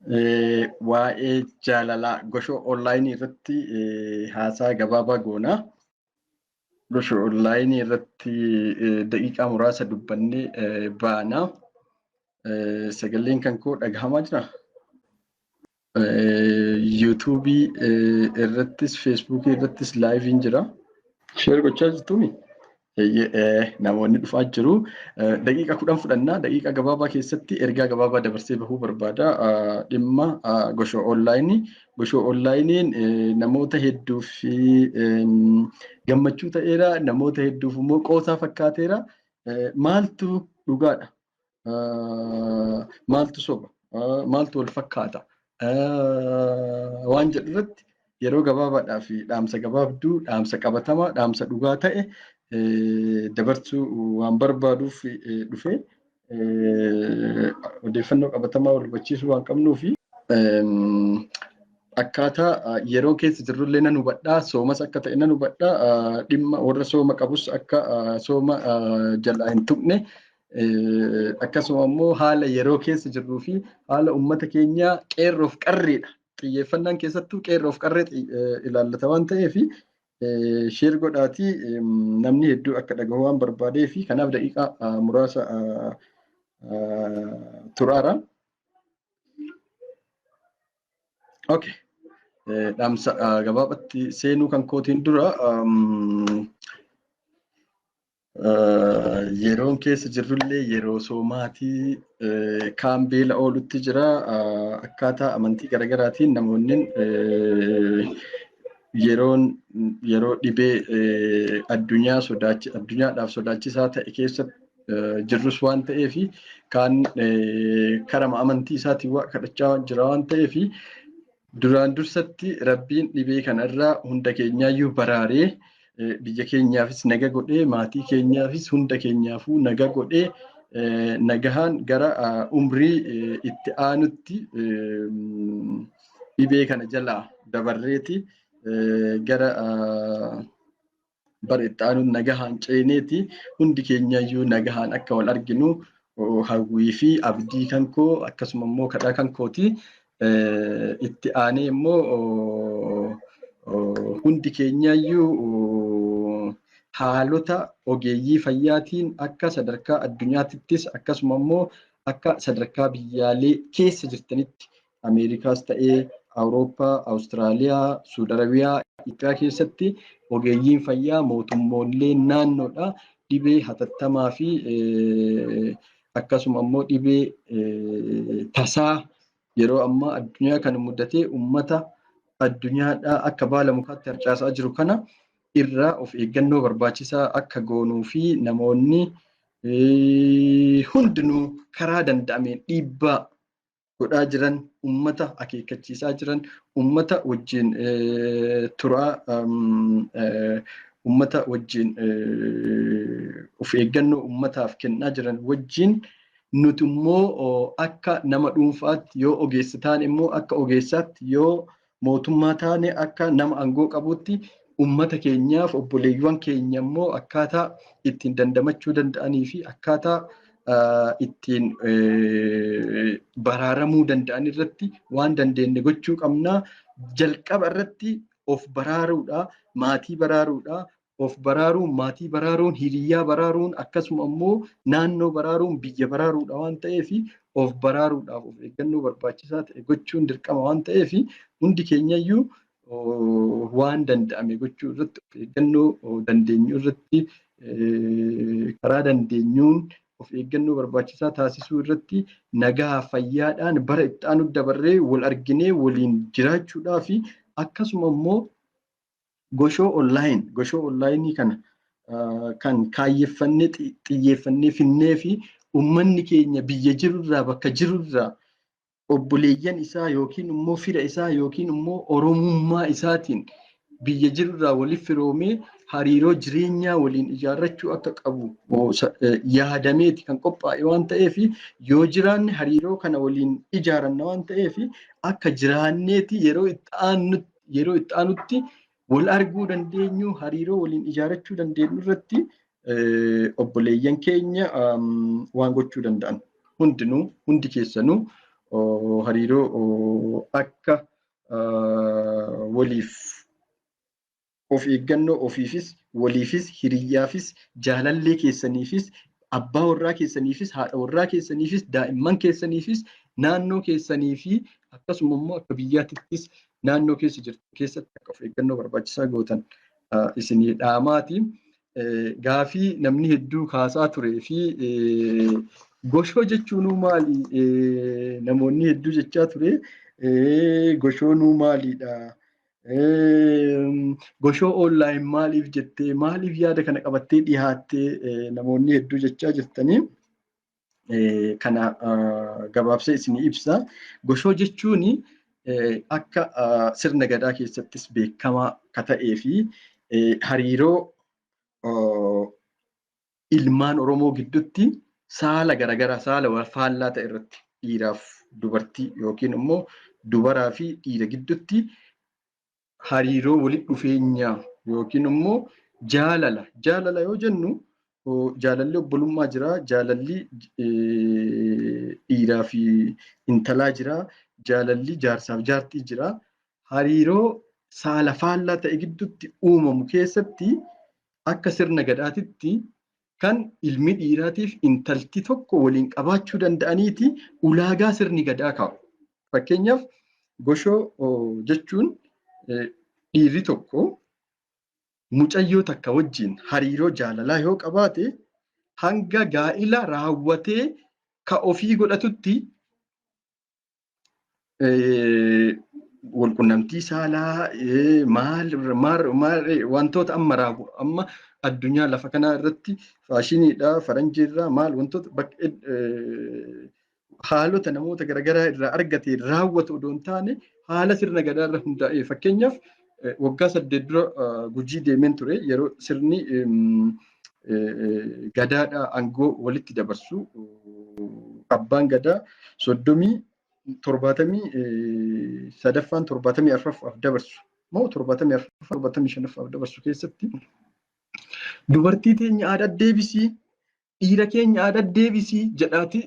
Waa'ee jaalalaa goshoo onlaayinii irratti haasaa gabaabaa goona. Goshoo onlaayinii irratti daqiiqaa muraasa dubbannee baana. Sagaleen kan koo dhagahamaa jira? Yuutuubii irrattis feesbuukii irrattis laayiviin jira. Sheer gochaa jirtuumi? Namoonni dhufaa jiru. Daqiiqa 10 fudhannaa. Daqiiqa gabaabaa keessatti ergaa gabaabaa dabarsee bahuu barbaada. Dhimma goshoo onlaayinii. Goshoo onlaayiniin namoota hedduu fi gammachuu ta'eera. Namoota hedduuf immoo qoosaa fakkaateera. Maaltu dhugaadha? Maaltu soba? Maaltu wal fakkaata? Waan jedhu irratti yeroo gabaabaadhaa fi dhaamsa gabaabduu, dhaamsa qabatamaa, dhaamsa dhugaa ta'e dabarsuu waan barbaaduuf dhufe odeeffannoo qabatamaa wal hubachiisuu waan qabnuuf akkaataa yeroo keessa jirrullee nan hubadhaa, soomas akka ta'e nan hubadhaa, dhimma warra sooma qabus akka sooma jalaa hin tuqne akkasuma immoo haala yeroo keessa jirruu fi haala uummata keenyaa qeerroof qarreedha. Xiyyeeffannaan keessattuu qeerroof qarree ilaallata waan ta'eef sheer godhaatii namni hedduu akka dhagahu waan barbaadee fi kanaaf daqiiqaa muraasa turaara. Okay. Dhaamsa gabaabatti seenuu kan kootiin dura yeroon keessa jirrullee yeroo soomaatii kaan beela oolutti jira. Akkaataa amantii garaagaraatiin namoonni yeroo dhibee addunyaadhaaf sodaachisaa ta'e keessa jirrus waan ta'eef kaan karama amantii isaatiin waa kadhachaa jira waan ta'eef duraan dursatti rabbiin dhibee kanarraa hunda keenyaayyuu baraaree biyya keenyaafis naga godhee maatii keenyaafis hunda keenyaafuu naga godhee nagahaan gara umrii itti aanutti dhibee kana jalaa dabarreeti gara bara itti aanutti nagahaan ceeneeti hundi keenyayyuu nagahaan akka wal arginu hawwii fi abdii kan koo akkasuma immoo kadhaa kan kooti. Itti aanee immoo hundi keenyayyuu haalota ogeeyyii fayyaatiin akka sadarkaa addunyaattis akkasuma immoo akka sadarkaa biyyaalee keessa jirtanitti Ameerikaas ta'ee Awurooppaa, Awustiraaliyaa, Suud Arabiyaa, Itoophiyaa keessatti ogeeyyiin fayyaa mootummoollee naannoodha dhibee hatattamaa fi akkasuma immoo dhibee tasaa yeroo ammaa addunyaa kana mudatee uummata addunyaadhaa akka baala mukaatti harcaasaa jiru kana irraa of eeggannoo barbaachisaa akka goonuu fi namoonni hundinuu karaa danda'ameen dhiibbaa godhaa jiran, uummata akeekkachiisaa jiran, uummata wajjin turaa, uummata wajjin of eeggannoo uummataaf kennaa jiran wajjin nuti immoo akka nama dhuunfaatti yoo ogeessa taane immoo akka ogeessaatti yoo mootummaa taane akka nama aangoo qabutti uummata keenyaaf obboleeyyiiwwan keenya immoo akkaataa ittiin dandamachuu danda'anii fi akkaataa ittiin baraaramuu danda'an irratti waan dandeenye gochuu qabnaa. Jalqaba irratti of baraaruudha, maatii baraaruudha. Of baraaruun, maatii baraaruun, hiriyyaa baraaruun akkasuma immoo naannoo baraaruun, biyya baraaruudha waan ta'eef of baraaruudhaaf of eeggannoo barbaachisaa ta'e gochuun dirqama waan ta'eef hundi keenyayyuu waan danda'ame gochuu irratti of eeggannoo dandeenyu irratti karaa dandeenyuun of eeggannoo barbaachisaa taasisuu irratti nagaa fayyaadhaan bara itti aanu dabarree wal arginee waliin jiraachuudhaa fi akkasuma immoo goshoo onlaayinii kana kan kaayyeffannee xiyyeeffannee finnee fi uummanni keenya biyya jirurraa bakka jirurraa obboleeyyan isaa yookiin immoo fira isaa yookiin immoo oromummaa isaatiin biyya jirurraa waliif firoomee hariiroo jireenyaa waliin ijaarrachuu akka qabu yaadameeti kan qophaa'e waan ta'eef yoo jiraanne hariiroo kana waliin ijaaranna waan ta'eef akka jiraanneeti yeroo itti aanutti wal arguu dandeenyu hariiroo waliin ijaarrachuu dandeenyu irratti obboleeyyan keenya waan gochuu danda'an hundinuu hundi keessanuu hariiroo akka waliif of eeggannoo ofiifis waliifis hiriyyaafis jaalallee keessaniifis abbaa warraa keessaniifis haadha warraa keessaniifis daa'imman keessaniifis naannoo keessanii fi akkasuma immoo akka biyyaattis naannoo keessa jirtu keessatti akka of eeggannoo barbaachisaa gootan isinii dhaamaati. Gaafii namni hedduu kaasaa turee fi goshoo jechuun maali? Namoonni hedduu jechaa ture goshoon maaliidha? Goshoo online maaliif jettee maaliif yaada kana qabattee dhiyaattee namoonni hedduu jechaa jirtanii kana gabaabsee isinii ibsa. Goshoo jechuun akka sirna gadaa keessattis beekamaa ka ta'ee fi hariiroo ilmaan Oromoo gidduutti saala garaagaraa saala wal faallaa ta'e irratti dhiiraaf dubartii yookiin immoo dubaraa fi dhiira gidduutti hariiroo walitti dhufeenyaa yookiin immoo jaalala yoo jennu jaalalli obbolummaa jira, jaalalli dhiiraa fi intalaa jira, jaalalli jaarsaaf jaartii jira. Hariiroo saala faallaa ta'e gidduutti uumamu keessatti akka sirna gadaatitti kan ilmi dhiiraatiif intalti tokko waliin qabaachuu danda'aniiti ulaagaa sirni gadaa kaa'u. Fakkeenyaaf goshoo jechuun dhiirri tokko mucayyoo takka wajjin hariiroo jaalalaa yoo qabaate hanga gaa'ila raawwatee ka ofii godhatutti walqunnamtii saalaa wantoota amma addunyaa lafa kanaa irratti faashiniidha faranjiirraa maal wantoota haalota namoota garaagaraa irraa argate raawwatu odoo hin taane haala sirna gadaa irra hundaa'e. Fakkeenyaaf waggaa 8 dura Gujii deemeen ture yeroo sirni gadaadha aangoo walitti dabarsu abbaan gadaa 74 dabarsu moo 75 dabarsu keessatti dubartii teenya aadaa deebisii dhiira keenya aadaa deebisii jedhaati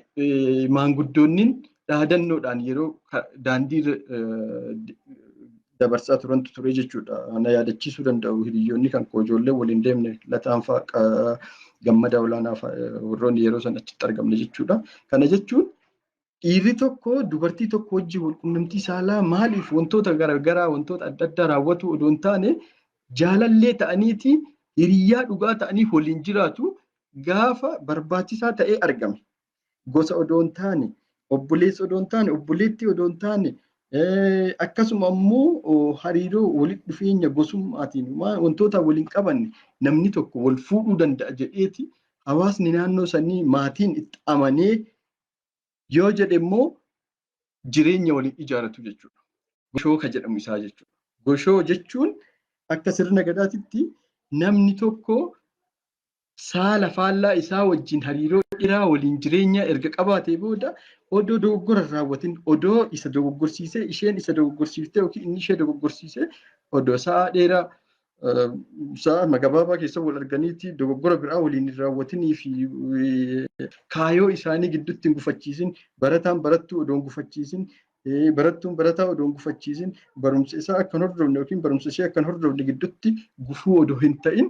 maanguddoonni dhaadannoodhaan yeroo daandii dabarsaa turantu ture jechuudha. Na yaadachiisuu danda'u hiriyyoonni kan koo ijoollee waliin deemne lataan fa'aa gammadaa olaanaa warroonni yeroo san achitti argamne jechuudha. Kana jechuun dhiirri tokko dubartii tokko wajjin walqunnamtii saalaa maaliif wantoota garaagaraa wantoota adda addaa raawwatu odoo hin taane jaalallee ta'aniiti hiriyyaa dhugaa ta'anii waliin jiraatu gaafa barbaachisaa ta'ee argame. Gosa odoo hin taane obboleessa odoo hin taane obboleettii odoo hin taane akkasuma immoo hariiroo walitti dhufeenya gosummaatiin wantoota waliin qabanne namni tokko wal fuudhuu danda'a jedheeti hawaasni naannoo sanii maatiin itti amanee yoo jedhe immoo jireenya waliin ijaaratu jechuudha. Goshoo ka jedhamu isaa jechuudha. Goshoo jechuun akka sirna gadaatitti namni tokko saala faallaa isaa wajjin hariiroo dhiiraa waliin jireenya erga qabaatee booda odoo dogoggora raawwatin odoo isa dogoggorsiisee isheen isa dogoggorsiiftee yookiin inni ishee dogoggorsiisee odoo sa'a dheeraa sa'a gabaabaa keessa wal arganiitti dogoggora biraa waliin raawwatinii fi kaayoo isaanii gidduutti hin gufachiisin barataan barattuu odoo hin gufachiisin barattuun barataa odoo hin gufachiisin barumsa isaa akka hin hordofne yookiin barumsa ishee akka hin hordofne gidduutti gufuu odoo hin ta'in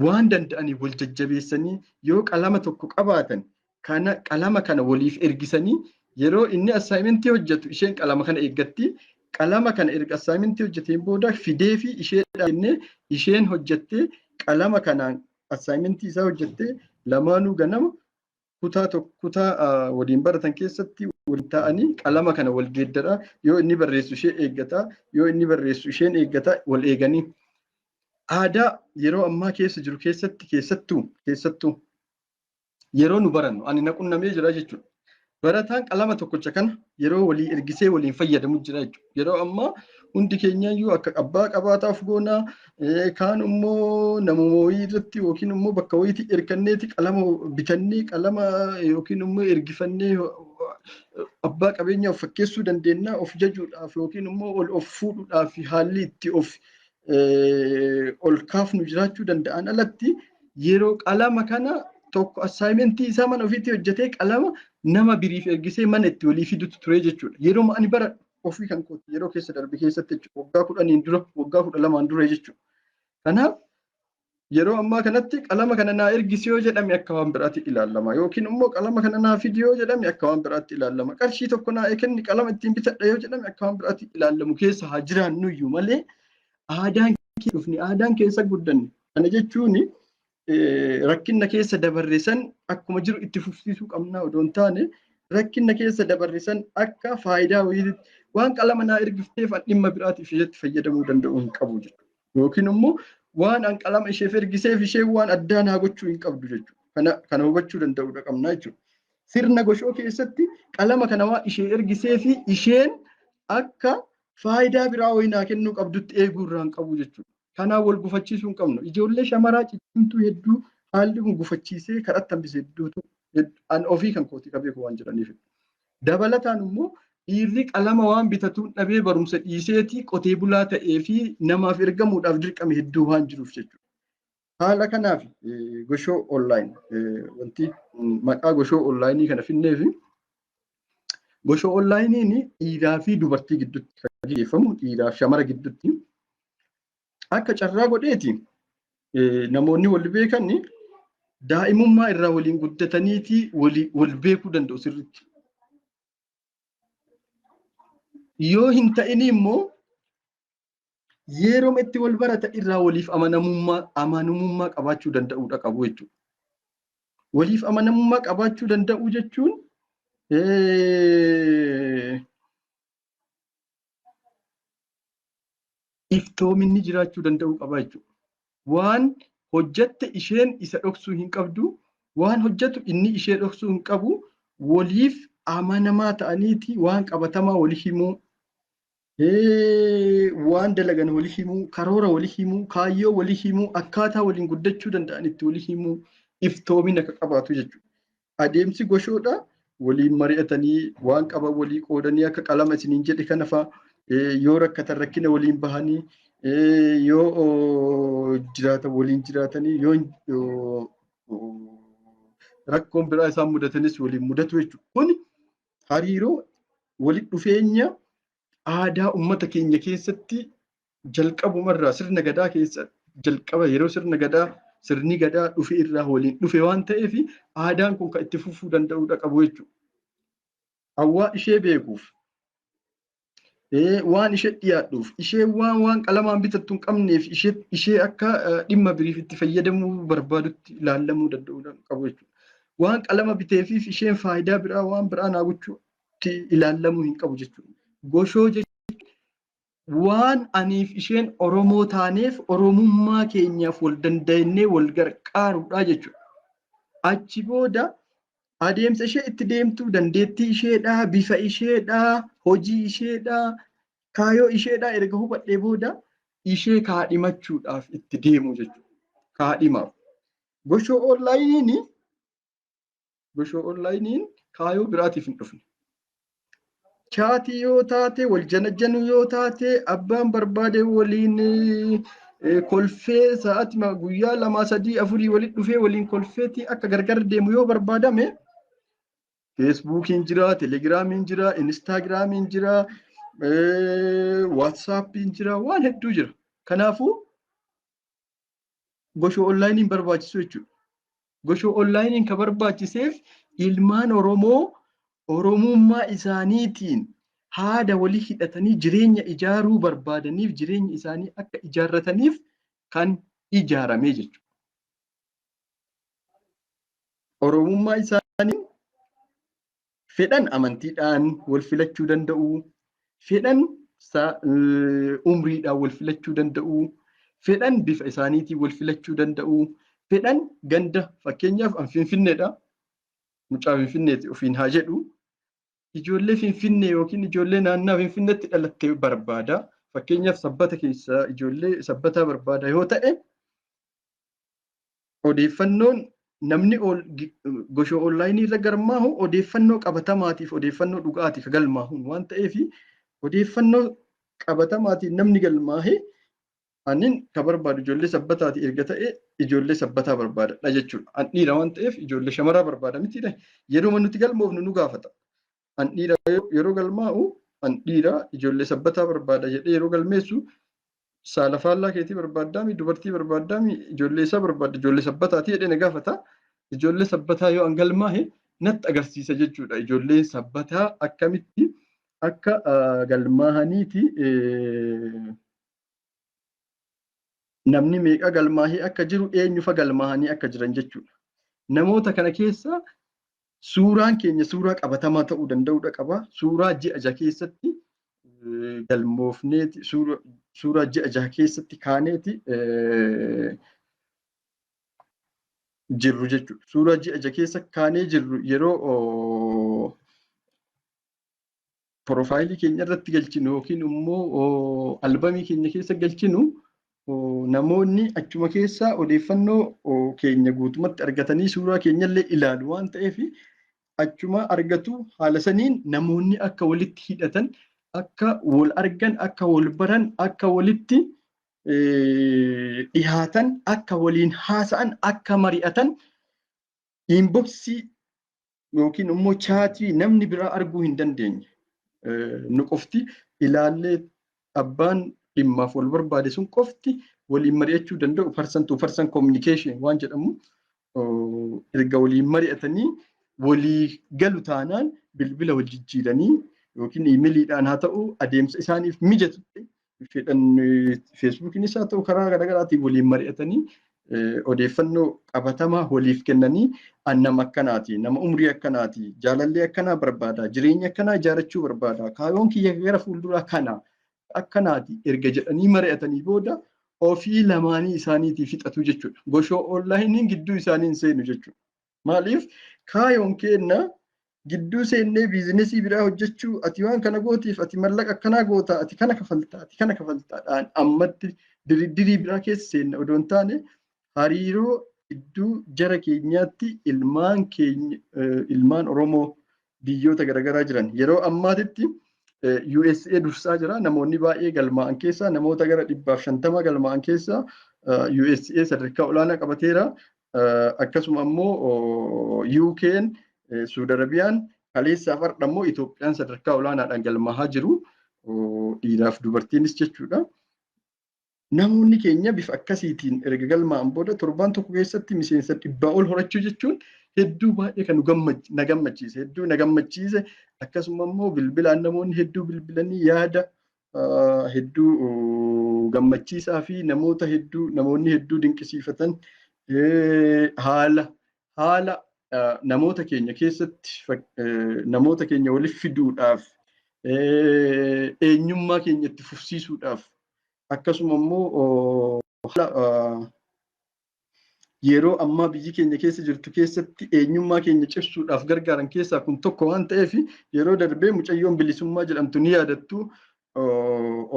waan danda'anii wal jajjabeessanii yoo qalama tokko qabaatan kana qalama kana waliif ergisanii yeroo inni assaayimentii hojjetu isheen qalama kana eeggatti qalama kana erga assaayimentii hojjeteen booda fidee fi isheen hojjettee qalama kanaan assaayimentii isaa hojjettee lamaanuu ganama kutaa waliin baratan keessatti waliin ta'anii qalama kana wal geeddaraa yoo inni barreessu ishee eeggataa yoo inni barreessu isheen eeggataa wal eeganii aadaa yeroo ammaa keessa jiru keessattuu yeroo nu barannu ani naqunnamee jira jechuudha. Barataan qalama tokkocha kana yeroo walii ergisee waliin fayyadamu jira jechuudha. Yeroo ammaa hundi keenyayyuu akka abbaa qabaataaf goonaa kaan immoo namuma wayii irratti yookiin immoo bakka wayiitti erganneeti qalama bitannee qalama yookiin immoo ergifannee abbaa qabeenyaa of fakkeessuu dandeenya of jajuudhaaf yookiin immoo of fuudhuudhaaf haalli itti of ol kaafnu jiraachuu danda'an alatti yeroo qalama kana tokko assaayimentii isaa mana ofiitti hojjetee qalama nama biriif ergisee mana itti walii fidutu ture jechuudha. Yeroo ani bara ofii kan kooti yeroo keessa darbe keessatti waggaa 10 dura waggaa 12 dura jechuudha. Kanaaf yeroo ammaa kanatti qalama kana naa ergisi yoo jedhame akka waan biraatti ilaalama yookiin immoo qalama kana naa fidi yoo jedhame akka waan biraatti ilaalama. Qarshii tokko naa kenni qalama ittiin bitadha yoo jedhame akka waan biraatti ilaalamu keessa haa jiraannuyyuu malee aadaan dhufni aadaan keessa guddanne. Kana jechuun rakkina keessa dabarresan akkuma jiru itti fufsiisuu qabna odoo hin taane rakkina keessa dabarresan akka faayidaa wayiitti waan qalama naa ergifteef dhimma biraatiif itti fayyadamuu danda'u hin qabu jechuudha. Yookiin immoo waan an qalama isheef ergiseef ishee waan addaa naa gochuu hin qabdu jechuudha. Kana hubachuu danda'uudha qabna jechuudha. Sirna goshoo keessatti qalama kana waan ishee ergiseefi isheen akka faayidaa biraa wayii naa kennuu qabdutti eeguu irraa hin qabu jechuudha. Kanaaf wal gufachiisuu hin qabnu. Ijoollee shamaraa ciccimtuu hedduu haalli kun gufachiisee kadhatti hambise hedduutu an ofii kan kooti qabeeku waan jedhaniif. Dabalataan immoo dhiirri qalama waan bitatuun dhabee barumsa dhiiseetii qotee bulaa ta'ee fi namaaf ergamuudhaaf dirqame hedduu waan jiruuf jechuudha. Haala kanaaf goshoo online wanti maqaa goshoo onlaayinii kana finnee fi goshoo onlaayiniin dhiiraa fi dubartii gidduutti kan gaggeeffamu dhiiraa fi shamara gidduutti akka carraa godheeti namoonni wal beekan daa'imummaa irraa waliin guddataniiti wal beekuu danda'u sirriitti. Yoo hin ta'ini immoo yeroo itti wal barata irraa waliif amanamummaa qabaachuu danda'uudha qabu jechuudha. Waliif amanamummaa qabaachuu danda'u jechuun iftoominni jiraachuu danda'u qaba jechuudha. Waan hojjette isheen isa dhoksuu hin qabdu, waan hojjetu inni ishee dhoksuu hin qabu, waliif amanamaa ta'aniiti waan qabatamaa walii himuu, waan dalagan walii himuu, karoora walii himuu, kaayyoo walii himuu, akkaataa waliin guddachuu danda'anitti walii himuu, iftoomina akka qabaatu jechuudha. Adeemsi goshoodha waliin mari'atanii waan qaban walii qoodanii akka qalama isiniin jedhe kana fa'a yoo rakkatan rakkina waliin bahanii yoo jiraatan waliin jiraatanii yoo rakkoon biraa isaan mudatanis waliin mudatu jechuudha. Kun hariiroo walitti dhufeenya aadaa uummata keenya keessatti jalqabumarraa sirna gadaa keessa jalqaba yeroo sirni gadaa dhufe irraa waliin dhufe waan ta'eef aadaan kun kan itti fufuu danda'uudha qabu jechuudha. Hawwaa ishee beekuuf waan ishee dhiyaadhuuf ishee waan qalamaan bitattu hin qabneef ishee akka dhimma biriif itti fayyadamuu barbaadutti ilaalamuu danda'uudha qabu jechuudha. Waan qalama biteefiif isheen faayidaa biraa waan biraa naa gochuutti ilaalamuu hin qabu jechuudha. Goshoo jechuun waan aniif isheen Oromoo taaneef Oromummaa keenyaaf wal danda'ennee wal gargaaruudha jechuudha. Achi booda adeemsa ishee itti deemtu dandeettii isheedhaa, bifa isheedhaa, hojii isheedhaa, kaayyoo isheedhaa erga hubadhee booda ishee kaadhimachuudhaaf itti deemu jechuudha. Kaadhimaaf. Goshoo onlaayiniin kaayyoo biraatiif hin dhufne. Chaatii yoo taate, wal janajjanu yoo taate, abbaan barbaade waliin kolfee sa'aatii guyyaa 2, 3, 4 walitti dhufee waliin kolfeetii akka gargar deemu yoo barbaadame Feesbuukiin jira, Telegiraamiin jira, Instaagiraamiin jira, Waatsaappiin jira, waan hedduu jira. Kanaafuu goshoo onlaayiniin barbaachisu jechuudha. Goshoo onlaayiniin kan barbaachiseef ilmaan Oromoo Oromummaa isaaniitiin haada walii hidhatanii jireenya ijaaruu barbaadaniif jireenya isaanii akka ijaarrataniif kan ijaarame jechuudha. Oromummaa isaanii fedhan amantiidhaan wal filachuu danda'u, fedhan umriidhaan wal filachuu danda'u, fedhan bifa isaaniitiin wal filachuu danda'u, fedhan ganda fakkeenyaaf an Finfinneedha. Mucaa Finfinneeti ofiin haa jedhu. Ijoollee Finfinnee yookiin ijoollee naannoo Finfinneetti dhalattee barbaada. Fakkeenyaaf sabbata keessaa ijoollee sabbataa barbaada yoo ta'e odeeffannoon namni goshoo onlaayinii irra galmaahu odeeffannoo qabatamaatiif odeeffannoo dhugaatiif galmaahuun waan ta'eef odeeffannoo qabatamaatiin namni galmaahe Anin ka barbaadu ijoollee sabbataati erga ta'e ijoollee sabbataa barbaadadha jechuudha. An dhiira waan ta'eef ijoollee shamaraa barbaada mitiidha. Yeroo nuti galmoofnu nu gaafata. An dhiira yeroo galmaa'u an dhiira ijoollee sabbataa barbaada jedhee yeroo galmeessu saala faallaa keetii barbaaddaami dubartii barbaaddaami ijoollee isaa barbaadda ijoollee sabbataati jedhee na gaafata. Ijoollee sabbataa yoo an galmaahe natti agarsiisa jechuudha. Ijoollee sabbataa akkamitti akka galmaahaniiti namni meeqa galmaahee akka jiru eenyufa galmaahanii akka jiran jechuudha. Namoota kana keessa suuraan keenya suuraa qabatamaa ta'uu danda'udha qaba. Suuraa ji'a jaha keessatti galmoofneeti suuraa ji'a jaha keessatti kaaneeti jirru jechuudha. Suuraa ji'a jaha keessa kaanee jirru yeroo piroofaayilii keenya irratti galchinu yookiin immoo albamii keenya keessa galchinu namoonni achuma keessaa odeeffannoo keenya guutumatti argatanii suuraa keenyallee ilaalu waan ta'eef achuma argatu. Haala saniin namoonni akka walitti hidhatan, akka wal argan, akka wal baran, akka walitti dhihaatan, akka waliin haasa'an, akka mari'atan inboxii yookiin immoo chaatii namni biraa arguu hin dandeenye. Nu qofti ilaallee abbaan dhimmaaf wal barbaade sun qofti waliin mari'achuu danda'u. Person to person communication waan jedhamu erga waliin mari'atanii walii galu taanaan bilbila wal jijjiiranii yookiin iimeeliidhaan haa ta'u adeemsa isaaniif mijatutti fedhan feesbuukiinis haa ta'u karaa garaagaraatiin waliin mari'atanii odeeffannoo qabatamaa waliif kennanii nama akkanaati, nama umrii akkanaati, jaalallee akkanaa barbaada, jireenya akkanaa ijaarachuu barbaada, kaayoon kiyya gara fuulduraa kana akkanaati erga jedhanii mari'atanii booda ofii lamaanii isaaniitii fixatu jechuudha. Goshoo onlaayiniin gidduu isaanii hin seenu jechuudha. Maaliif kaayoon kenna gidduu seennee biizinesii biraa hojjechuu ati waan kana gootiif ati mallaqa akkanaa goota ati kana kafaltaa ati kana kafaltaadhaan ammatti diriirii biraa keessa seenna odoo hin taane hariiroo gidduu jara keenyaatti ilmaan Oromoo biyyoota garaagaraa jiran yeroo ammaatitti USA dursaa jira. Namoonni baay'ee galmaa'an keessaa namoota gara 150 galmaa'an keessaa USA sadarkaa olaanaa qabateera. Akkasuma immoo UK'n Suudi Arabiyaan kaleessaaf har'a immoo Itoophiyaan sadarkaa olaanaadhaan galmaa'aa jiru. Dhiiraaf dubartiinis jechuudha. Namoonni keenya bifa akkasiitiin erga galmaa'an booda torbaan tokko keessatti miseensa 100 ol horachuu jechuun hedduu baay'ee kan na gammachiise. Hedduu na gammachiise. Akkasuma immoo bilbilaan namoonni hedduu bilbilanii yaada hedduu gammachiisaa fi namoonni hedduu dinqisiifatan haala namoota keenya keessatti namoota keenya waliif fiduudhaaf eenyummaa keenya itti fufsiisuudhaaf akkasuma immoo yeroo ammaa biyyi keenya keessa jirtu keessatti eenyummaa keenya cimsuudhaaf gargaaran keessaa kun tokko waan ta'eef yeroo darbee mucayyoon bilisummaa jedhamtu ni yaadattu.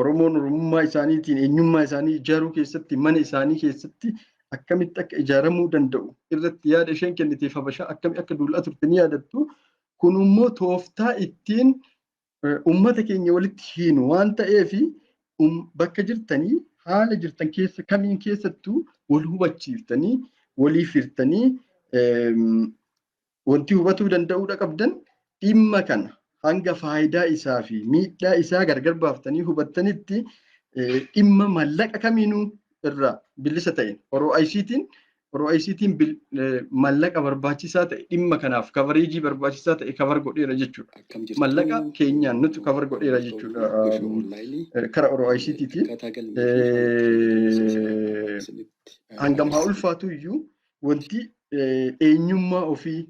Oromoon Oromummaa isaaniitiin eenyummaa isaanii ijaaruu keessatti mana isaanii keessatti akkamitti akka ijaaramuu danda'u irratti yaada isheen kenniteef Habashaa akkamitti akka duulaa turte ni yaadattu. Kun immoo tooftaa ittiin uummata keenya walitti hiinu waan ta'eef bakka jirtanii haala jirtan keessa kamiin keessattuu wal hubachiiftanii waliif hirtanii wanti hubatuu danda'uudha qabdan dhimma kana hanga faayidaa isaa fi miidhaa isaa gargar baaftanii hubattanitti dhimma mallaqa kamiinuu irraa bilisa ta'een OICtiin mallaqa barbaachisaa ta'e dhimma kanaaf kavareejii barbaachisaa ta'e kavar godheera jechuudha. Mallaqa keenyaan nuti kavar godheera jechuudha kara OICtiin. Hangam haa ulfaatu iyyuu wanti eenyummaa ofii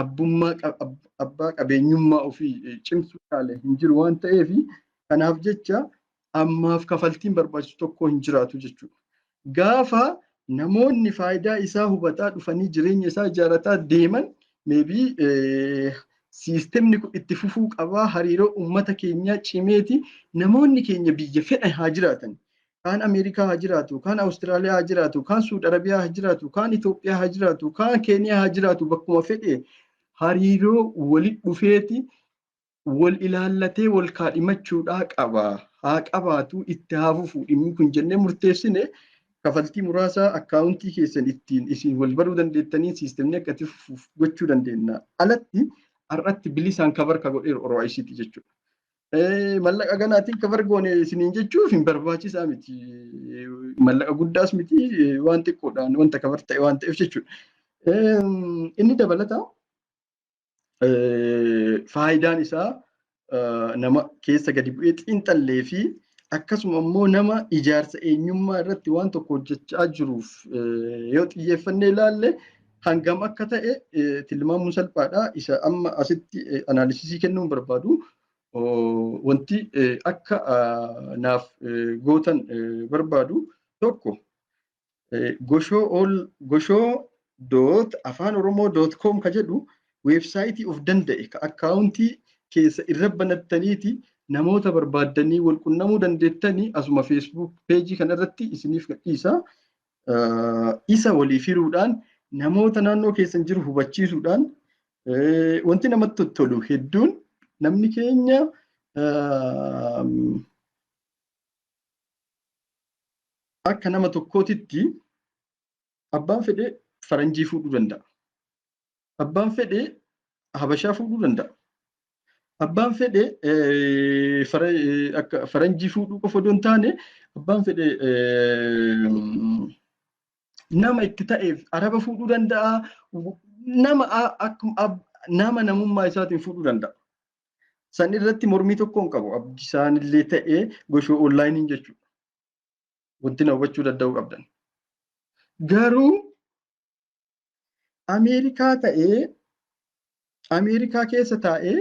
abbaa qabeenyummaa ofii cimsuudhaan hin jiru waan ta'eef kanaaf jecha ammaaf kafaltiin barbaachisu tokko hin jiraatu jechuudha. Gaafa namoonni faayidaa isaa hubataa dhufanii jireenya isaa ijaarataa deeman maybe siistemni kun itti fufuu qabaa hariiroo uummata keenyaa cimeeti namoonni keenya biyya fedhan haa jiraatan. Kaan Ameerikaa haa jiraatu, kaan Awustiraaliyaa haa jiraatu, kaan Suudi Arabiyaa haa jiraatu, kaan Itoophiyaa haa jiraatu, kaan Keeniyaa haa jiraatu bakkuma fedhe hariiroo walitti dhufeeti wal ilaallatee wal kaadhimachuudhaa qaba. haa qabaatu itti haa fufu dhimmi kun jennee murteessine kafaltii muraasa akkaawuntii keessan ittiin isin wal baruu dandeettanii siistemni akkatti fufuuf gochuu dandeenya. Alatti har'atti bilisaan kabarka godheeru OICT jechuudha. Mallaqa ganaatiin kabar goone isiniin jechuuf hin barbaachisaa miti. Mallaqa guddaas miti waan xiqqoodhaan wanta kabar ta'e waan ta'eef jechuudha. Inni dabalataa faayidaan isaa nama keessa gadi bu'ee xiinxallee fi akkasuma immoo nama ijaarsa eenyummaa irratti waan tokko hojjechaa jiruuf yoo xiyyeeffannee ilaalle hangam akka ta'e tilmaamuun salphaadha. Isa amma asitti anaalisisii kennuun barbaadu wanti akka naaf gootan barbaadu tokko goshoo.afaanoromoo.com ka jedhu weebsaayitii of danda'e ka akkaawuntii keessa irra banattaniiti namoota barbaaddanii wal qunnamuu dandeettanii asuma feesbuuk peejii kanarratti isiniif gadhiisa. Isa walii firuudhaan namoota naannoo keessan jiru hubachiisuudhaan wanti namatti tolu hedduun namni keenya akka nama tokkootitti abbaan fedhe faranjii fuudhuu danda'a. Abbaan fedhe habashaa fuudhuu danda'a. Abbaan fedhe akka faranjii fuudhuu qofa osoo hin taane abbaan fedhe nama itti ta'eef araba fuudhuu danda'a. Nama namummaa isaatiin fuudhuu danda'a. San irratti mormii tokko hin qabu. Abdisaan illee ta'ee goshoo onlaayiniin jechuudha. Wanti na hubachuu danda'uu qabdan. Garuu Ameerikaa keessa taa'ee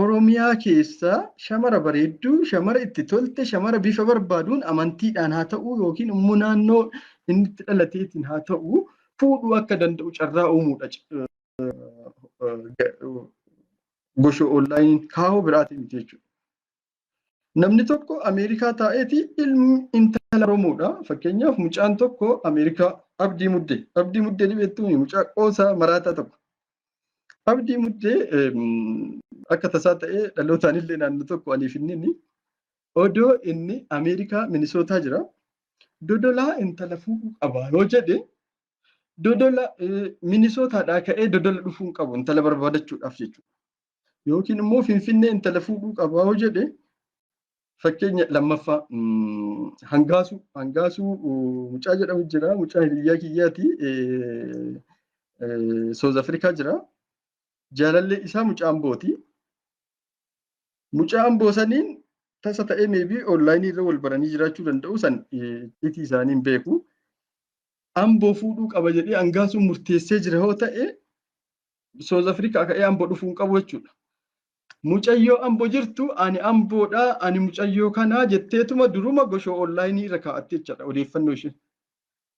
Oromiyaa keessa shamara bareedduu, shamara itti tolte, shamara bifa barbaaduun amantiidhaan haa ta'u yookiin immoo naannoo inni itti dhalateetiin haa ta'u fuudhuu akka danda'u carraa uumuudha. Goshoo onlaayiniin kaa'uu biraatii miti jechuudha. Namni tokko Ameerikaa taa'eeti ilmi intala Oromoodha. Fakkeenyaaf mucaan tokko Ameerikaa Abdii Muddee dhibeettuuni mucaa qoosaa maraataa tokko. Abdii Muddee akka tasaa ta'ee dhalootaan illee naannoo tokko aniif inni odoo inni Ameerikaa Minisootaa jira. Dodolaa intala fuudhuu qaba yoo jedhe dodola Minisootaadhaa ka'ee dodola dhufuu hin qabu intala barbaadachuudhaaf jechuudha. Yookiin immoo Finfinnee intala fuudhuu qaba yoo jedhe fakkeenya lammaffaa hangaasuu mucaa jedhamu jira. Mucaa hiriyyaa kiyyaati. South Afrikaa jira. Jaalallee isaa mucaa Ambooti. Mucaa Amboo saniin tasa ta'ee meebii onlaayinii irra wal baranii jiraachuu danda'u san itti isaaniin beeku. Amboo fuudhuu qaba jedhee hangaasuun murteessee jira yoo ta'e South Afrikaa ka'ee Amboo dhufuu hin qabu jechuudha. Mucayyoo Amboo jirtu ani Amboodhaa ani mucayyoo kanaa jetteetuma duruma goshoo onlaayinii irra kaa'attee jechaadha odeeffannoo ishee.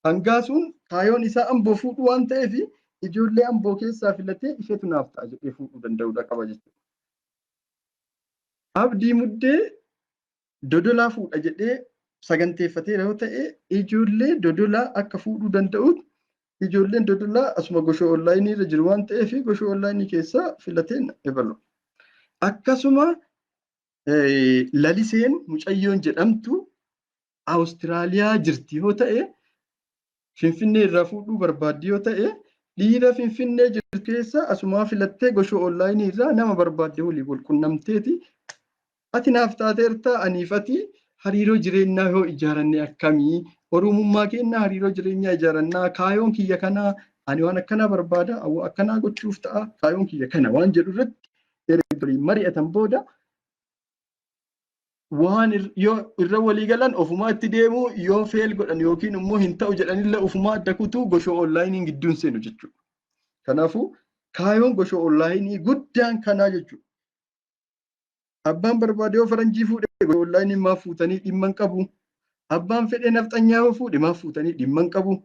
Hangaasuun kaayoon isaa Amboo fuudhuu waan ta'eef ijoollee Amboo keessaa filatee isheetu naaf ta'a jedhee fuudhuu danda'uudha qaba jechuudha. Abdii Muddee dodolaa fuudha jedhee saganteeffateera yoo ta'e ijoollee dodolaa akka fuudhuu danda'utti ijoolleen dodolaa asuma goshoo onlaayinii irra jiru waan ta'eef goshoo onlaayinii keessaa filatee eebalu. Akkasuma laliseen mucayyoon jedhamtu Awustiraaliyaa jirti yoo ta'e Finfinnee irraa fuudhuu barbaaddi yoo ta'e dhiira Finfinnee jirtu keessa asuma filattee goshoo onlaayinii irraa nama barbaadde walii wal qunnamteeti. Ati naaf taateerta aniifati hariiroo jireenyaa yoo ijaaranne akkamii oromummaa keenya hariiroo jireenyaa ijaarannaa kaayoon kiyya kanaa ani waan akkanaa barbaada akkanaa gochuuf ta'a kaayoon kiyya kana waan jedhu irratti erga mari'atan booda waan yoo irra walii galan ofumaa itti deemu yoo feel godhan yookiin immoo hin ta'u jedhanillee ofumaa adda kutuu goshoo onlaayiniin gidduun seenu jechuudha. Kanaafuu kaayoon goshoo onlaayinii guddaan kanaa jechuudha. Abbaan barbaade yoo faranjii fuudhee goshoo onlaayinii maaf fuutanii dhimma hin qabu. Abbaan fedhee nafxanyaa yoo fuudhe maaf fuutanii dhimma hin qabu.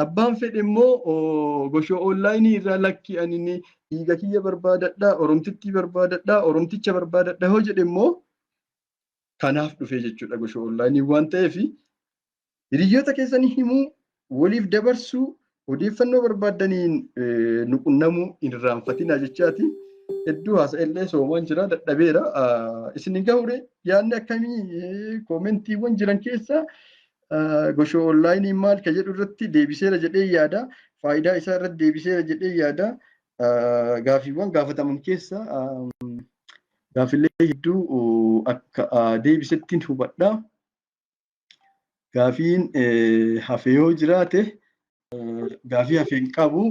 Abbaan fedhe immoo goshoo onlaayinii irraa lakkii ani dhiiga kiyya barbaadadhaa, oromtittii barbaadadhaa, oromticha barbaadadhaa yoo jedhe immoo kanaaf dhufee jechuudha goshoo onlaayinii waan ta'eef hiriyoota keessanii himuu, waliif dabarsuu, odeeffannoo barbaadaniin nu qunnamuu hin irraanfatinaa jechaati. hedduu haasa'ellee soomaan jira dadhabeera. Isin gahure yaadni akkamii koomentiiwwan jiran keessa goshoo onlaayinii maal ka jedhu irratti deebiseera jedhee yaada. Faayidaa isaa irratti deebiseera jedhee yaada. Gaafiiwwan gaafataman keessa gaafilee hedduu akka deebisettiin hubadha. Gaafiin hafe yoo jiraate gaafii hafe hin qabu.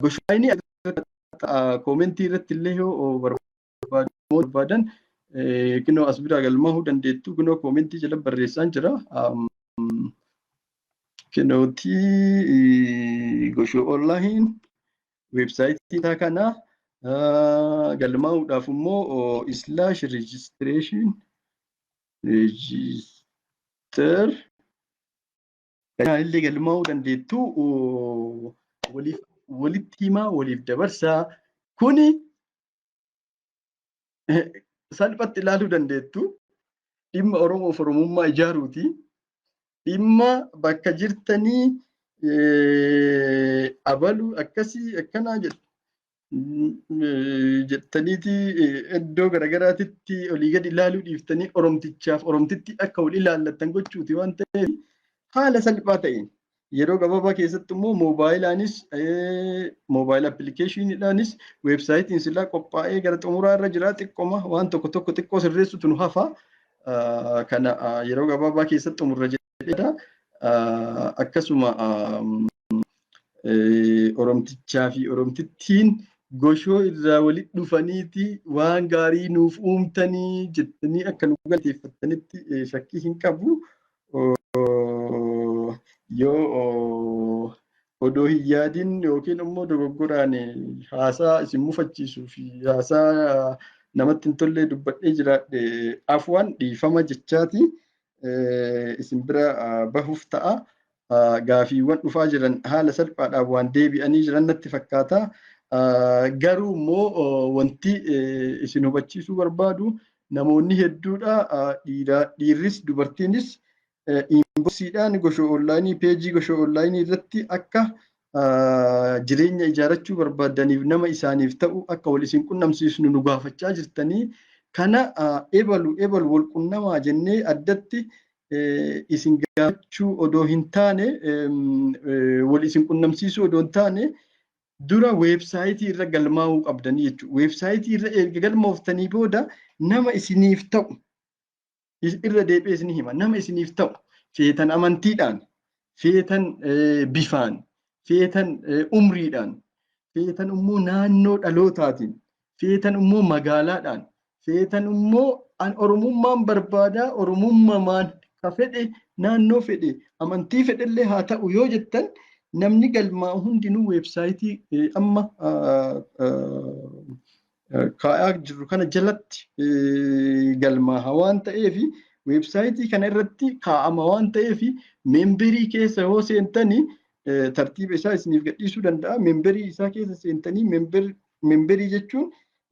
Goshoo koomentii irratti illee yoo barbaadan kunoo as biraa galmaa'uu dandeettu. Kunoo koomentii jala barreessaan jira. Kunootii goshoo onlaayin weebsaayitii isaa kana galmaa'uudhaaf immoo islaash rejistireeshin rejister illee galmaa'uu dandeettu. Walitti himaa waliif dabarsaa. Kuni salphatti ilaaluu dandeettu. Dhimma Oromoof Oromummaa ijaaruuti. Dhimma bakka jirtanii abalu akkasii akkanaa jettaniiti iddoo garagaraatitti olii gadi ilaaluu dhiiftanii Oromtichaaf Oromtitti akka wal ilaallattan gochuuti waan ta'eef haala salphaa ta'een yeroo gabaabaa keessatti immoo moobaayilaanis moobaayil appilikeeshiniidhaanis weebsaayitiin silaa qophaa'ee gara xumuraa irra jira. Xiqqooma waan tokko xiqqoo sirreessutu nu hafa. Kana yeroo gabaabaa keessatti xumurra jedheedha. Akkasuma Oromtichaa fi Oromtittiin goshoo irraa walitti dhufaniiti waan gaarii nuuf uumtanii jettanii akka nu galateeffattanitti shakkii hin qabu. Yoo odoo hin yaadin yookiin immoo dogoggoraan haasaa isin mufachiisuu fi haasaa namatti hin tolle dubbadhee jiraadhe afwan dhiifama jechaati isin bira bahuuf ta'a. Gaafiiwwan dhufaa jiran haala salphaadhaan waan deebi'anii jiran natti fakkaata. Garuu immoo wanti isin hubachiisuu barbaadu namoonni hedduudha dhiirris dubartiinis inboksiidhaan goshoo onlaayinii peejii goshoo onlaayinii irratti akka jireenya ijaarachuu barbaadaniif nama isaaniif ta'u akka wal isin qunnamsiisnu nu gaafachaa jirtanii. Kana ebalu wal qunnamaa jennee addatti isin gaafachuu odoo hin taane wal isin qunnamsiisuu odoo hin taane dura weebsaayitii irra galmaa'uu qabdanii jechuudha. Weebsaayitii irra erga galmooftanii booda nama isiniif ta'u irra deebi'ee isin hima. Nama isiniif ta'u feetan amantiidhaan, feetan bifaan, feetan umriidhaan, feetan immoo naannoo dhalootaatiin, feetan immoo magaalaadhaan, feetan immoo an Oromummaan barbaada Oromummaan ka fedhe naannoo fedhe amantii fedhellee haa ta'u yoo jettan namni galmaa'u hundinuu weebsaayitii amma kaa'aa jirru kana jalatti galmaa'a waan ta'eef weebsaayitii kana irratti kaa'ama waan ta'eef meembarii keessa yoo seentanii tartiiba isaa isiniif gadhiisuu danda'a. Meembarii isaa keessa seentanii meembarii jechuun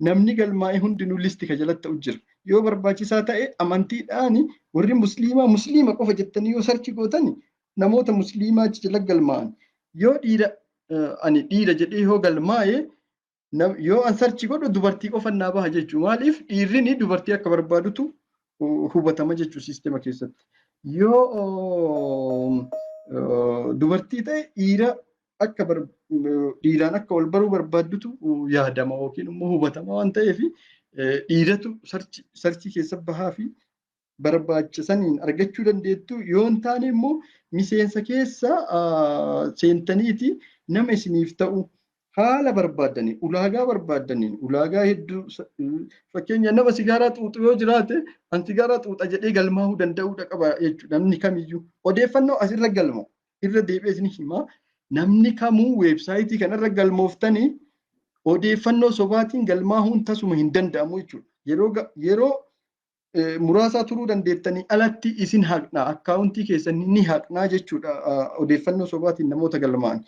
namni galmaa'e hundinuu listi ka jalatti ta'u jira. Yoo barbaachisaa ta'e amantiidhaan warri musliima qofa jettanii yoo sarchi gootani namoota musliimaa jala galmaa'an. Yoo ani dhiira jedhee yoo galmaa'e yoo an sarchi godhu dubartii qofa naa baha jechuudha. Maaliif dhiirri dubartii akka barbaadutu hubatama jechuudha siistema keessatti. Yoo dubartii ta'e dhiiraan akka wal baruu barbaaddutu yaadama yookiin immoo hubatama waan ta'eef dhiiratu sarchi keessa bahaa fi barbaachisaniin argachuu dandeettu. Yoo hin taane immoo miseensa keessa seentaniiti nama isiniif ta'u haala barbaadanii ulaagaa hedduu fakkeenya nama sigaaraa xuuxu yoo jiraate an sigaaraa xuuxa jedhee galmaa'uu danda'uudha qaba jechuudha. Namni kamiyyuu odeeffannoo asirra galma irra deebi'ee isin hima. Namni kamuu weebsaayitii kanarra galmooftanii odeeffannoo sobaatiin galmaa'uun tasuma hin danda'amu jechuudha. Yeroo muraasaa turuu dandeettanii alatti isin haqnaa akkaawuntii keessan ni haqnaa jechuudha. Odeeffannoo sobaatiin namoota galmaa'an.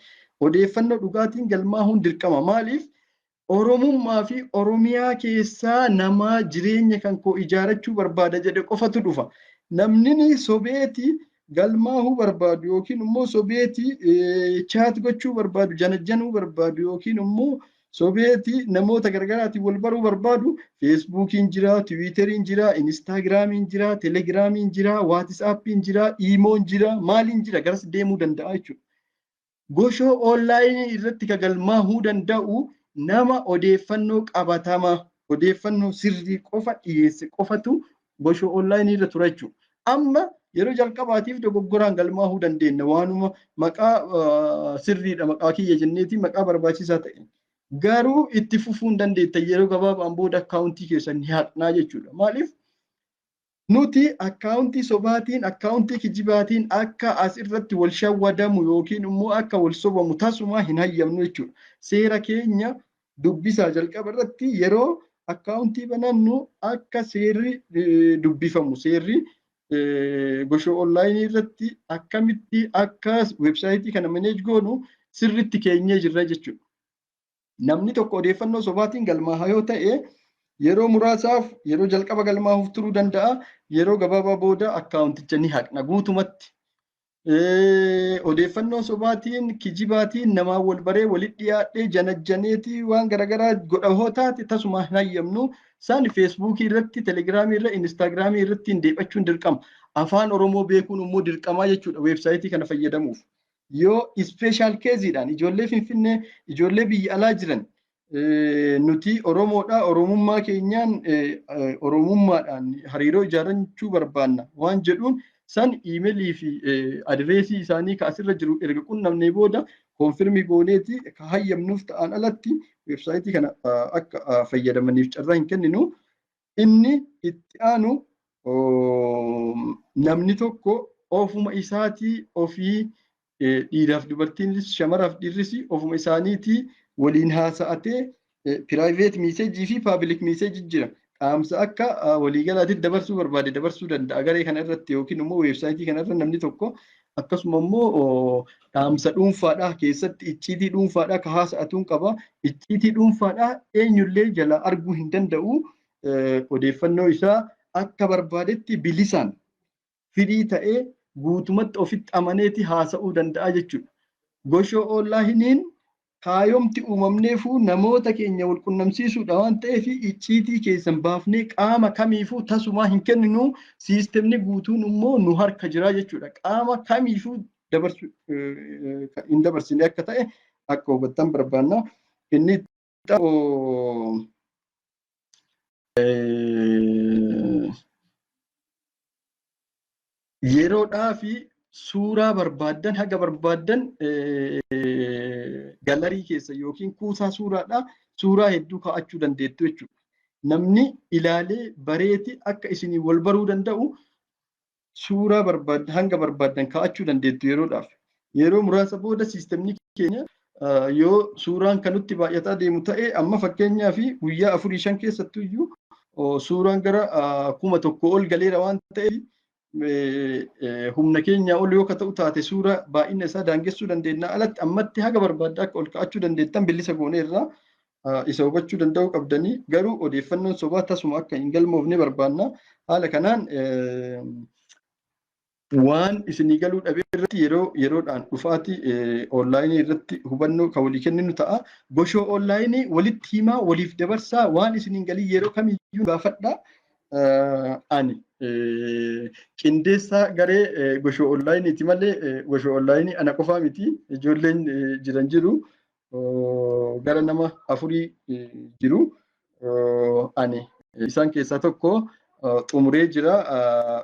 Odeeffannoo dhugaatiin galmaa'uun dirqama. Maaliif Oromummaa fi Oromiyaa keessaa nama jireenya kan koo ijaarachuu barbaada jedhe qofatu dhufa. Namni sobeeti galmaahuu barbaadu yookiin immoo sobeetii chaat gochuu barbaadu janajjanuu barbaadu yookiin immoo sobeetii namoota gargaraatiin wal baruu barbaadu feesbuukiin jira, tiwiiteriin jira, inistaagiraamiin jira, telegiraamiin jira, waatisaapiin jira, iimoon jira, maaliin jira garas deemuu danda'a jechuudha. Goshoo onlaayinii irratti ka galmaahuu danda'u nama odeeffannoo qabatamaa odeeffannoo sirrii qofa dhiyeesse qofatu goshoo onlaayinii irra tura jechuudha. Amma yeroo jalqabaatiif dogoggoraan galmaahuu dandeenya waanuma maqaa sirriidha maqaa kiyya jenneeti maqaa barbaachisaa ta'e garuu itti fufuu hin dandeetta yeroo gabaabaan booda akkaawuntii keessan ni haqnaa jechuudha. Maaliif nuti akkaawuntii sobaatiin akkaawuntii kijibaatiin akka as irratti wal shawwadamu yookiin immoo akka wal sobamu tasuma hin hayyamnu jechuudha. Seera keenya dubbisaa jalqaba irratti yeroo akkaawuntii banannu akka seerri dubbifamu seerri goshoo onlaayinii irratti akkamitti akka websaayitii kana maneej goonu sirritti keenyee jirra jechuudha. Namni tokko odeeffannoo sobaatiin galmaaha yoo ta'e yeroo muraasaaf yeroo jalqaba galmaahuuf turuu danda'a. Yeroo gabaabaa booda akkaawunticha ni haqna guutumatti. Odeeffannoo sobaatiin kijibaatiin namaan wal baree walitti dhiyaadhee janajjaneetii waan garagaraa godhahoo taate tasuma hin hayyamnu. Isaan feesbuukii irratti, telegiraamii irra, inistaagiraamii irratti hin deebi'achuun dirqama. Afaan Oromoo beekuun immoo dirqamaa jechuudha weebsaayitii kana fayyadamuuf. Yoo ispeeshaal keeziidhaan ijoollee Finfinnee, ijoollee biyya alaa jiran nuti Oromoodha. Oromummaa keenyaan Oromummaadhaan hariiroo ijaarrachuu barbaanna waan jedhuun san iimeelii fi adireesii isaanii kaasirra jiru erga qunnamnee booda koonfirmii gooneeti ka hayyamnuuf ta'an alatti weebsaayitii kana akka fayyadamaniif carraa hin kenninu. Inni itti aanu namni tokko ofuma isaatii ofii dhiiraaf dubartiinis shamaraaf dhiirris ofuma isaaniitii waliin haasa'atee piraayiveet miiseejii fi paabliik miiseejii jira. Qaamsa akka waliigalaatti dabarsuu barbaade dabarsuu danda'a garee kana irratti yookiin immoo weebsaayitii kana irra namni tokko akkasuma immoo qaamsa dhuunfaadhaa keessatti icciitii dhuunfaadhaa ka haasa'atuun qaba. Icciitii dhuunfaadhaa eenyullee jala arguu hin danda'u. Odeeffannoo isaa akka barbaadetti bilisaan fidii ta'ee guutumatti ofitti amaneeti haasa'uu danda'a jechuudha. Goshoo onlaayiniin kaayomti uumamneefuu namoota keenya wal qunnamsiisuudha waan ta'eef icciitii keessan baafnee qaama kamiifuu tasumaa hin kenninu. Siistemni guutuun immoo nu harka jira jechuudha. Qaama kamiifuu hin dabarsine akka ta'e akka hubattan barbaanna. Inni yeroodhaa fi suuraa barbaaddan haga barbaaddan galarii keessa yookiin kuusaa suuraadhaa suuraa hedduu kaa'achuu dandeettu jechuudha. Namni ilaalee bareeti akka isinii wal baruu danda'u suuraa barbaaddan hanga barbaaddan kaa'achuu dandeettu yeroodhaaf. Yeroo muraasa booda siistemni keenya yoo suuraan kanutti baay'ataa deemu ta'e amma fakkeenyaa fi guyyaa 4-5 keessattuu iyyuu suuraan gara 1000 ol galeera waan ta'eef humna keenya ol yoo ta'u taate suura baay'ina isaa daangessuu dandeenya. Alatti ammatti haga barbaaddaa akka ol kaa'achuu dandeettan bilisa gooneerraa isa hubachuu danda'uu qabdanii. Garuu odeeffannoon sobaa tasuma akka hin galmoofne barbaanna. Haala kanaan waan isinii galuu dhabee irratti yeroodhaan dhufaati onlaayinii irratti hubannoo kan walii kenninu ta'a. Goshoo onlaayinii walitti himaa waliif dabarsaa waan isiniin galii yeroo kamiyyuu gaafadhaa. Ani qindeessaa garee goshoo onlaayiniiti malee goshoo onlaayinii ana qofaa miti. Ijoolleen jiran jiru gara nama 4 jiru. Ani isaan keessaa tokko xumuree jira.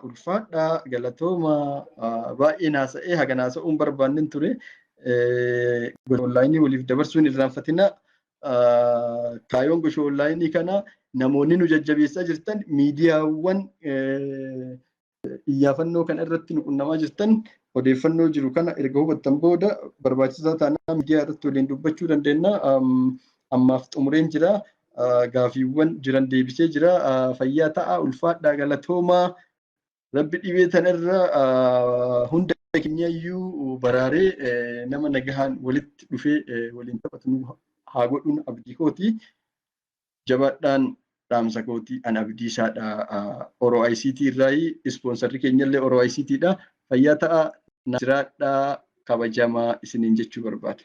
Ulfaadhaa galatooma baay'ee naasa'ee haga naasa'uun barbaanne ture. Goshoo onlaayinii waliif dabarsuun irraanfatina. Kaayoon goshoo onlaayinii kana namoonni nu jajjabeessaa jirtan miidiyaawwan iyyaafannoo kana irratti nu qunnamaa jirtan odeeffannoo jiru kana erga hubattan booda barbaachisaa taanaan miidiyaa irratti waliin dubbachuu dandeenya. Ammaaf xumureen jira. Gaafiiwwan jiran deebisee jira. Fayyaa ta'a. Ulfaadhaa galatoomaa. Rabbi dhibee tanarra hunda keenyayyuu baraaree nama nagahaan walitti dhufee waliin taphatu haa godhuun abdii kooti. Jabaadhaan dhaamsa kooti an abdiisaadha. Oro ICT irraa ispoonsarri keenyallee Oro ICT dha. Fayyaa ta'aa, jiraadhaa, kabajamaa isiniin jechuu barbaada.